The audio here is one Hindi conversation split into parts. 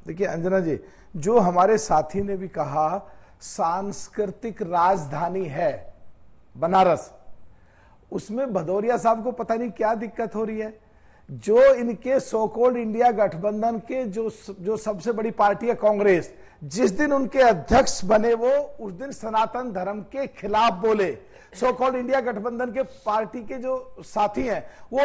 देखिए अंजना जी, जो हमारे साथी ने भी कहा सांस्कृतिक राजधानी है बनारस, उसमें भदौरिया साहब को पता नहीं क्या दिक्कत हो रही है। जो इनके सो कॉल्ड इंडिया गठबंधन के जो सबसे बड़ी पार्टी है कांग्रेस, जिस दिन उनके अध्यक्ष बने वो उस दिन सनातन धर्म के खिलाफ बोले। सो कॉल्ड इंडिया गठबंधन के पार्टी के जो साथी हैं वो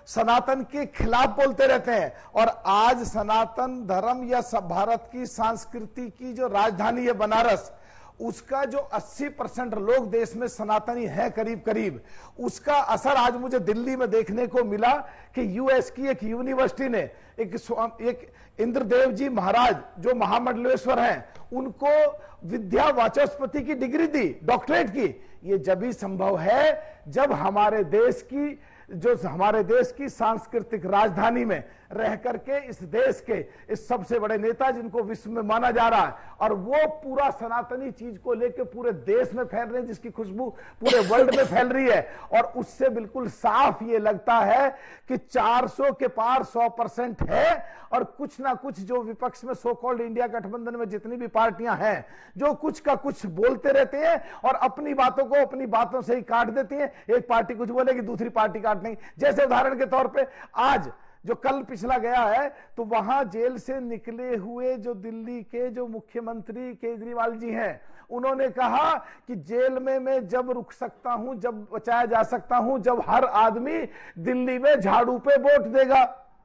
सनातन के खिलाफ बोलते रहते हैं, और आज सनातन धर्म या सब भारत की संस्कृति की जो राजधानी है बनारस, उसका जो 80% लोग देश में सनातनी हैं करीब करीब, उसका असर आज मुझे दिल्ली में देखने को मिला कि यूएस की एक यूनिवर्सिटी ने एक इंद्रदेव जी महाराज जो महामंडलेश्वर हैं, उनको विद्या वाचस्पति की डिग्री दी, डॉक्टरेट की। ये जब भी संभव है जब हमारे देश की सांस्कृतिक राजधानी में रह करके इस देश के इस सबसे बड़े नेता जिनको विश्व में माना जा रहा है, और वो पूरा सनातनी चीज को लेकर पूरे देश में फैल रहे हैं, जिसकी खुशबू पूरे वर्ल्ड में फैल रही है। और उससे बिल्कुल साफ ये लगता है कि 400 के पार 100% है, और कुछ ना कुछ जो विपक्ष में सो कॉल्ड इंडिया गठबंधन में जितनी भी पार्टियां हैं जो कुछ का कुछ बोलते रहते हैं और अपनी बातों को अपनी बातों से ही काट देती हैं। एक पार्टी कुछ बोलेगी, दूसरी पार्टी काट नहीं। जैसे उदाहरण के तौर पे आज जो कल पिछला गया है, तो वहां जेल से निकले हुए जो दिल्ली के जो मुख्यमंत्री केजरीवाल जी हैं, उन्होंने कहा कि जेल में मैं जब रुक सकता हूं, जब बचाया जा सकता हूं, जब हर आदमी दिल्ली में झाड़ू पे वोट देगा,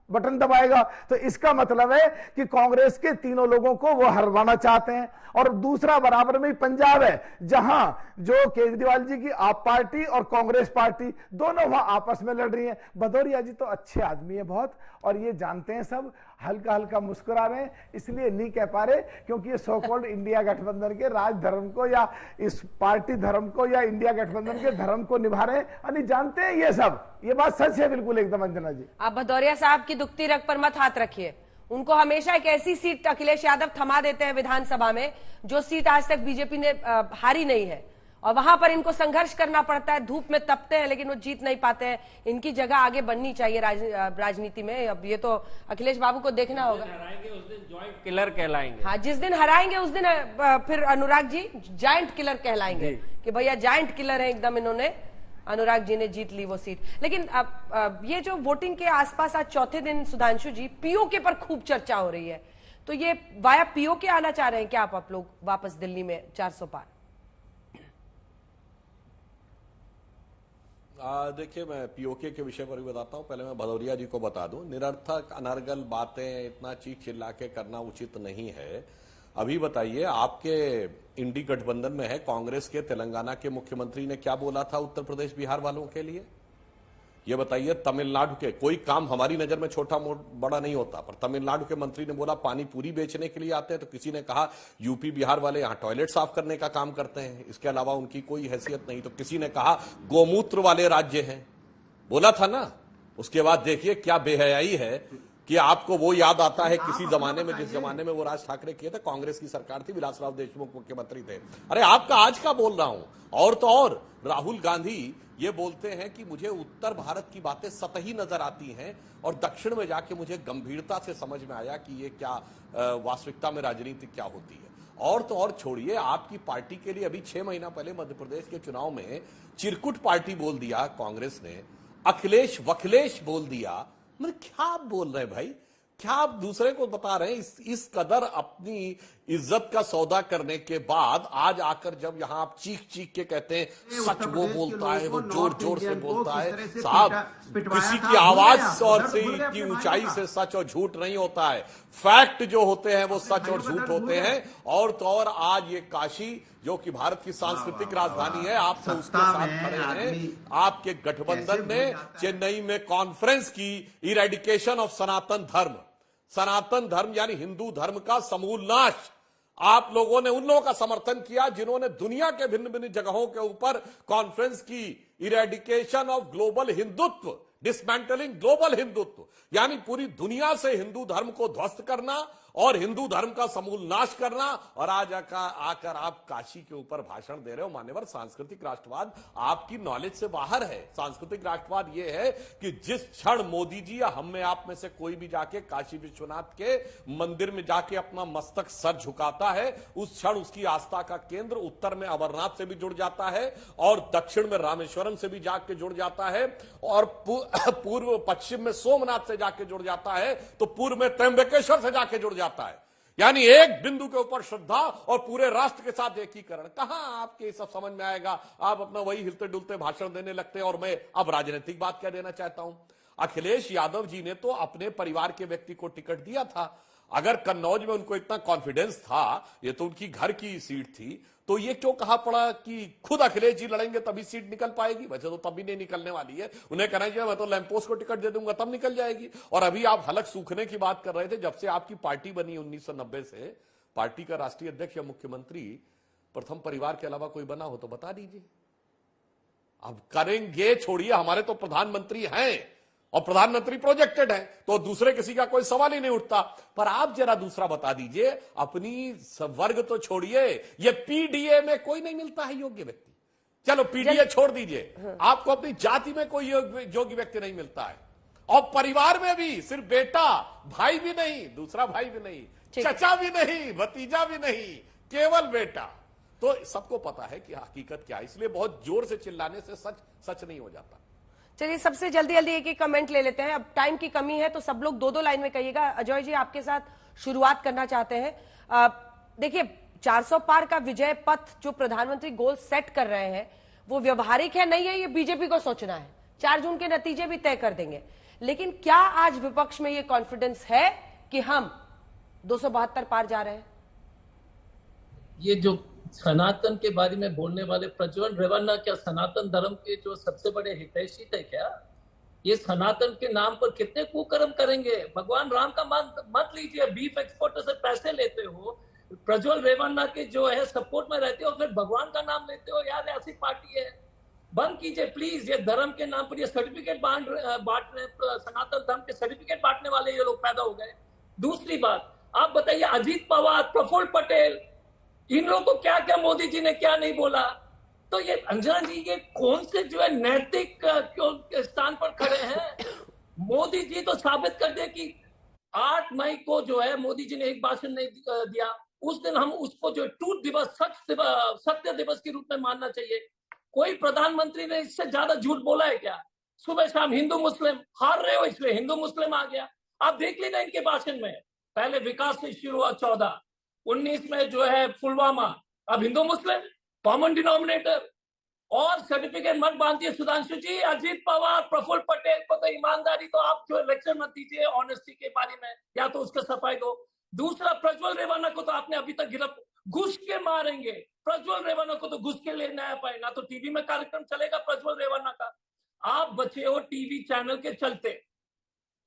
बटन दबाएगा। तो इसका मतलब है कि कांग्रेस के तीनों लोगों को वो हरवाना चाहते हैं। और दूसरा बराबर में पंजाब है, जहां जो केजरीवाल जी की आप पार्टी और कांग्रेस पार्टी दोनों वहां आपस में लड़ रही हैं। भदौरिया जी तो अच्छे आदमी है बहुत, और ये जानते हैं सब, हल्का हल्का मुस्कुरा रहे हैं, इसलिए नहीं कह पा रहे क्योंकि ये सो कॉल्ड इंडिया गठबंधन के राज धर्म को या इस पार्टी धर्म को या इंडिया गठबंधन के धर्म को निभा रहे हैं, और नहीं जानते हैं ये सब। ये बात सच है बिल्कुल एकदम अंजना जी। आप भदौरिया साहब की दुखती रग पर मत हाथ रखिए। उनको हमेशा एक ऐसी सीट अखिलेश यादव थमा देते हैं विधानसभा में, जो सीट आज तक बीजेपी ने हारी नहीं है, और वहां पर इनको संघर्ष करना पड़ता है, धूप में तपते हैं लेकिन वो जीत नहीं पाते हैं। इनकी जगह आगे बननी चाहिए राजनीति में। अब ये तो अखिलेश बाबू को देखना होगा। हराएंगे उस दिन जॉइंट किलर कहलाएंगे। हाँ, जिस दिन हराएंगे उस दिन फिर अनुराग जी जायंट किलर कहलाएंगे कि भैया जायंट किलर है एकदम, इन्होंने अनुराग जी ने जीत ली वो सीट। लेकिन अब ये जो वोटिंग के आसपास आज चौथे दिन सुधांशु जी पीओके पर खूब चर्चा हो रही है, तो ये वाया पीओके आना चाह रहे हैं क्या आप लोग वापस दिल्ली में 400 पार? देखिए, मैं पीओके के विषय पर भी बताता हूं। पहले मैं भदौरिया जी को बता दूं, निरर्थक अनर्गल बातें इतना चीख चिल्ला के करना उचित नहीं है। अभी बताइए, आपके इंडी गठबंधन में है कांग्रेस के तेलंगाना के मुख्यमंत्री ने क्या बोला था उत्तर प्रदेश बिहार वालों के लिए? ये बताइए, तमिलनाडु के, कोई काम हमारी नजर में छोटा बड़ा नहीं होता, पर तमिलनाडु के मंत्री ने बोला पानी पूरी बेचने के लिए आते हैं, तो किसी ने कहा यूपी बिहार वाले यहां टॉयलेट साफ करने का काम करते हैं, इसके अलावा उनकी कोई हैसियत नहीं। तो किसी ने कहा गोमूत्र वाले राज्य हैं, बोला था ना। उसके बाद देखिए क्या बेहयाई है कि आपको वो याद आता है किसी जमाने में, जिस जमाने में वो राज ठाकरे किए थे, कांग्रेस की सरकार थी, विलासराव देशमुख मुख्यमंत्री थे। अरे आपका आज का बोल रहा हूं। और तो और राहुल गांधी ये बोलते हैं कि मुझे उत्तर भारत की बातें सतही नजर आती हैं, और दक्षिण में जाके मुझे गंभीरता से समझ में आया कि ये क्या वास्तविकता में राजनीति क्या होती है। और तो और छोड़िए, आपकी पार्टी के लिए अभी 6 महीना पहले मध्य प्रदेश के चुनाव में चिरकुट पार्टी बोल दिया कांग्रेस ने, अखिलेश वखिलेश बोल दिया। मतलब क्या आप बोल रहे हैं भाई? क्या आप दूसरे को बता रहे हैं? इस कदर अपनी इज्जत का सौदा करने के बाद आज आकर जब यहां आप चीख चीख के कहते हैं सच वो बोलता है, वो जोर जोर से बोलता है। साहब, किसी की आवाज और से की ऊंचाई से सच और झूठ नहीं होता है। फैक्ट जो होते हैं वो सच और झूठ होते हैं। और तो और आज ये काशी जो कि भारत की सांस्कृतिक राजधानी है, आप तो उसके साथ खड़े हैं। आपके गठबंधन ने चेन्नई में कॉन्फ्रेंस की इरेडिकेशन ऑफ सनातन धर्म, सनातन धर्म यानी हिंदू धर्म का समूल नाश। आप लोगों ने उन लोगों का समर्थन किया जिन्होंने दुनिया के भिन्न भिन्न जगहों के ऊपर कॉन्फ्रेंस की, eradication of global Hindutva, dismantling global Hindutva, यानी पूरी दुनिया से हिंदू धर्म को ध्वस्त करना और हिंदू धर्म का समूल नाश करना, और आज आकर आप काशी के ऊपर भाषण दे रहे हो। मान्यवर, सांस्कृतिक राष्ट्रवाद आपकी नॉलेज से बाहर है। सांस्कृतिक राष्ट्रवाद यह है कि जिस क्षण मोदी जी या हम में आप में से कोई भी जाके काशी विश्वनाथ के मंदिर में जाके अपना मस्तक सर झुकाता है, उस क्षण उसकी आस्था का केंद्र उत्तर में अमरनाथ से भी जुड़ जाता है और दक्षिण में रामेश्वरम से भी जाके जुड़ जाता है और पूर्व पश्चिम में सोमनाथ से जाके जुड़ जाता है, तो पूर्व में त्र्यंबकेश्वर से जाके जुड़ जाता है। यानी एक बिंदु के ऊपर श्रद्धा और पूरे राष्ट्र के साथ एकीकरण। कहां आपके सब समझ में आएगा? आप अपना वही हिलते डुलते भाषण देने लगते हैं। और मैं अब राजनीतिक बात क्या देना चाहता हूं। अखिलेश यादव जी ने तो अपने परिवार के व्यक्ति को टिकट दिया था। अगर कन्नौज में उनको इतना कॉन्फिडेंस था, ये तो उनकी घर की सीट थी, तो ये क्यों कहा पड़ा कि खुद अखिलेश जी लड़ेंगे तभी सीट निकल पाएगी? वैसे तो तभी नहीं निकलने वाली है। उन्हें कहना चाहिए मैं तो लैंपोस्ट को टिकट दे दूंगा तब निकल जाएगी। और अभी आप हलक सूखने की बात कर रहे थे। जब से आपकी पार्टी बनी 1990 से, पार्टी का राष्ट्रीय अध्यक्ष या मुख्यमंत्री प्रथम परिवार के अलावा कोई बना हो तो बता दीजिए। अब करेंगे छोड़िए, हमारे तो प्रधानमंत्री हैं और प्रधानमंत्री प्रोजेक्टेड है, तो दूसरे किसी का कोई सवाल ही नहीं उठता। पर आप जरा दूसरा बता दीजिए, अपनी वर्ग तो छोड़िए, ये पीडीए में कोई नहीं मिलता है योग्य व्यक्ति। चलो पीडीए छोड़ दीजिए, आपको अपनी जाति में कोई योग्य व्यक्ति नहीं मिलता है, और परिवार में भी सिर्फ बेटा, भाई भी नहीं, दूसरा भाई भी नहीं, चचा भी नहीं, भतीजा भी नहीं, केवल बेटा। तो सबको पता है कि हकीकत क्या है, इसलिए बहुत जोर से चिल्लाने से सच नहीं हो जाता। चलिए सबसे जल्दी एक एक कमेंट ले लेते हैं, अब टाइम की कमी है तो सब लोग दो लाइन में कहिएगा। अजय जी, आपके साथ शुरुआत करना चाहते हैं। देखिए 400 पार का विजय पथ जो प्रधानमंत्री गोल सेट कर रहे हैं वो व्यवहारिक है नहीं है, ये बीजेपी को सोचना है। 4 जून के नतीजे भी तय कर देंगे, लेकिन क्या आज विपक्ष में ये कॉन्फिडेंस है कि हम 272 पार जा रहे हैं? ये जो सनातन के बारे में बोलने वाले प्रज्वल रेवन्ना क्या सनातन धर्म के जो सबसे बड़े हितैषी थे क्या? ये सनातन के नाम पर कितने कुकर्म करेंगे? भगवान राम का मत लीजिए, बीफ एक्सपोर्टर से पैसे लेते हो, प्रज्वल रेवन्ना के जो है सपोर्ट में रहते हो, फिर भगवान का नाम लेते हो। यार ऐसी पार्टी है, बंद कीजिए प्लीज। ये धर्म के नाम पर ये सर्टिफिकेट बांट रहे, सनातन धर्म के सर्टिफिकेट बांटने वाले ये लोग पैदा हो गए। दूसरी बात, आप बताइए अजीत पवार, प्रफुल्ल पटेल, इन लोगों को क्या क्या मोदी जी ने क्या नहीं बोला? तो ये अंजना जी ये कौन से जो है नैतिक स्थान पर खड़े हैं? मोदी जी तो साबित कर दे कि 8 मई को जो है मोदी जी ने एक भाषण नहीं दिया, उस दिन हम उसको जो टूट दिवस, सत्य दिवस के रूप में मानना चाहिए। कोई प्रधानमंत्री ने इससे ज्यादा झूठ बोला है क्या? सुबह शाम हिंदू मुस्लिम हार रहे हो इसलिए हिंदू मुस्लिम आ गया। आप देख लेना इनके भाषण में, पहले विकास से शुरू हुआ 14, 19 में जो है पुलवामा, अब हिंदू मुस्लिम कॉमन डिनोमिनेटर। और सर्टिफिकेट मत बांधिए सुधांशु जी। अजीत पवार, प्रफुल्ल पटेल को तो ईमानदारी, तो आप जो लेक्चर मत दीजिए ऑनेस्टी के बारे में, या तो उसका सफाई दो। दूसरा, प्रज्वल रेवन्ना को तो आपने अभी तक गिरफ्तार, घुस के मारेंगे प्रज्वल रेवन्ना को, तो घुस के ले ना पाए ना, तो टीवी में कार्यक्रम चलेगा प्रज्वल रेवन्ना का। आप बचे हो टीवी चैनल के चलते,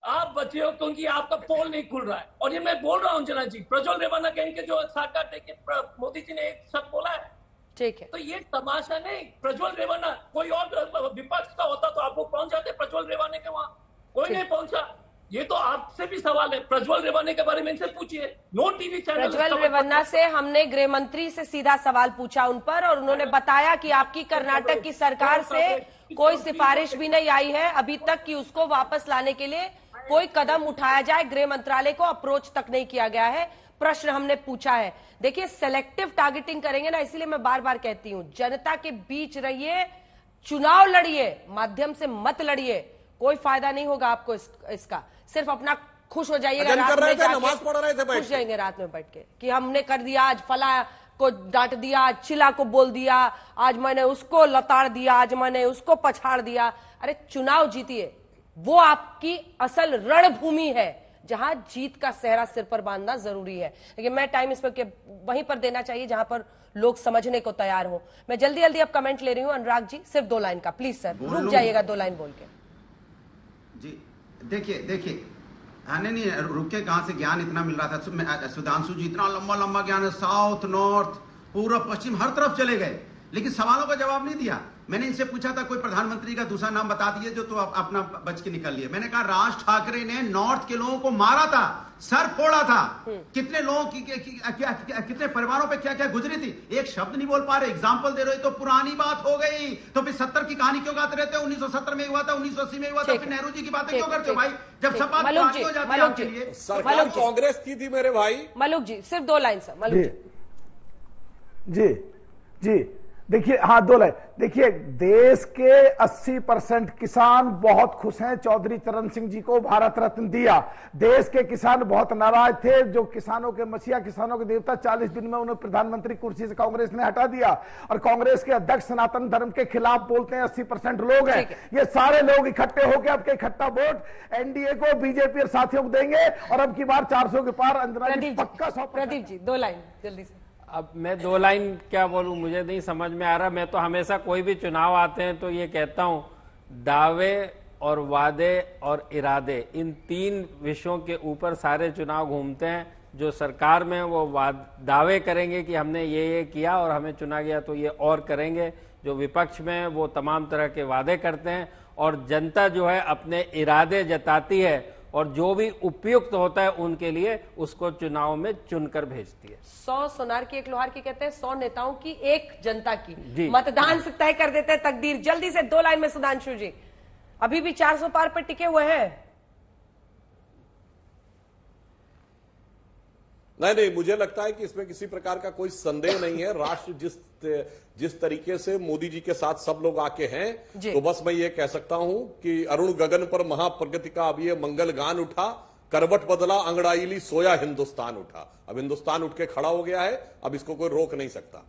आप बचे हो क्योंकि आपका पोल नहीं खुल रहा है। और ये मैं बोल रहा हूं जना जी, प्रज्वल रेवन्ना कहेंगे जो साकार टेके मोदी जी ने एक शब्द बोला है, ठीक है, तो ये तमाशा नहीं। प्रज्वल रेवन्ना कोई और विपक्ष का होता तो आप लोग पहुंच जाते प्रज्वल रेवन्ना के वहां, कोई नहीं पहुंचा। ये तो आपसे भी सवाल है, प्रज्वल रेवन्ना के बारे में इनसे पूछिए। No TV channel. Prajwal Revanna से हमने गृह मंत्री से सीधा सवाल पूछा उन पर, और उन्होंने बताया कि आपकी कर्नाटक की सरकार से कोई सिफारिश भी नहीं आई है अभी तक कि उसको वापस लाने के लिए कोई कदम उठाया जाए। गृह मंत्रालय को अप्रोच तक नहीं किया गया है। प्रश्न हमने पूछा है। देखिए सेलेक्टिव टारगेटिंग करेंगे ना, इसलिए मैं बार बार कहती हूं जनता के बीच रहिए, चुनाव लड़िए, माध्यम से मत लड़िए, कोई फायदा नहीं होगा आपको इसका। सिर्फ अपना खुश हो जाइएगा, रात में नमाज पढ़ रहे थे, खुश जाएंगे रात में बैठ के कि हमने कर दिया, आज फला को डांट दिया, आज चिल्ला को बोल दिया, आज मैंने उसको लताड़ दिया, आज मैंने उसको पछाड़ दिया। अरे चुनाव जीतिए, वो आपकी असल रणभूमि है जहां जीत का सेहरा सिर पर बांधना जरूरी है। लेकिन मैं टाइम इस पर वहीं पर देना चाहिए जहां पर लोग समझने को तैयार हो। मैं जल्दी जल्दी अब कमेंट ले रही हूं। अनुराग जी सिर्फ 2 लाइन का प्लीज सर, रुक जाइएगा 2 लाइन बोल के जी। देखिए नहीं रुके, कहां से ज्ञान इतना मिल रहा था सुधांशु जी, इतना लंबा ज्ञान है, साउथ नॉर्थ पूर्व पश्चिम हर तरफ चले गए। लेकिन सवालों का जवाब नहीं दिया। मैंने इनसे पूछा था कोई प्रधानमंत्री का दूसरा नाम बता दिए जो तो अपना बच के निकल लिए। मैंने कहा राज ठाकरे ने नॉर्थ के लोगों को मारा था, सर फोड़ा था, कितने लोगों की कितने परिवारों पे क्या क्या गुजरी थी, एक शब्द नहीं बोल पा रहे, एग्जाम्पल दे रहे हो। तो पुरानी बात हो गई, तो फिर 70 की कहानी क्यों गाते रहते हो? 1970 में हुआ था, 1980 में हुआ था, फिर नेहरू जी की बातें क्यों करते हो भाई? जब सब बात पुरानी हो जाती है आपके लिए। सरकार कांग्रेस की थी मेरे भाई। मलुक जी सिर्फ 2 लाइन सर। मलुक जी जी देखिए, हाँ 2 लाइन। देखिए, देश के 80% किसान बहुत खुश हैं चौधरी चरण सिंह जी को भारत रत्न दिया। देश के किसान बहुत नाराज थे, जो किसानों के मसीहा, किसानों के देवता, 40 दिन में उन्हें प्रधानमंत्री कुर्सी से कांग्रेस ने हटा दिया। और कांग्रेस के अध्यक्ष सनातन धर्म के खिलाफ बोलते हैं 80% लोग हैं। ये सारे लोग इकट्ठे होकर आपके इकट्ठा वोट एनडीए को, बीजेपी और साथियों को देंगे और अब की बार 400 के पार। अंजना जी पक्का 100%। प्रदीप जी 2 लाइन जल्दी से। अब मैं 2 लाइन क्या बोलूं, मुझे नहीं समझ में आ रहा। मैं तो हमेशा कोई भी चुनाव आते हैं तो ये कहता हूं, दावे और वादे और इरादे, इन 3 विषयों के ऊपर सारे चुनाव घूमते हैं। जो सरकार में वो दावे करेंगे कि हमने ये किया और हमें चुना गया तो ये और करेंगे। जो विपक्ष में वो तमाम तरह के वादे करते हैं और जनता जो है अपने इरादे जताती है और जो भी उपयुक्त होता है उनके लिए उसको चुनाव में चुनकर भेजती है। 100 सोनार की 1 लोहार की कहते हैं, 100 नेताओं की 1 जनता जी। की। मतदान से तय कर देते हैं तकदीर। जल्दी से 2 लाइन में सुधांशु जी, अभी भी 400 पार पर टिके हुए हैं। नहीं, मुझे लगता है कि इसमें किसी प्रकार का कोई संदेह नहीं है। राष्ट्र जिस तरीके से मोदी जी के साथ सब लोग आके हैं, तो बस मैं ये कह सकता हूं कि अरुण गगन पर महाप्रगति का अब ये मंगल गान उठा, करवट बदला अंगड़ाईली सोया हिंदुस्तान उठा। अब हिंदुस्तान उठ के खड़ा हो गया है, अब इसको कोई रोक नहीं सकता।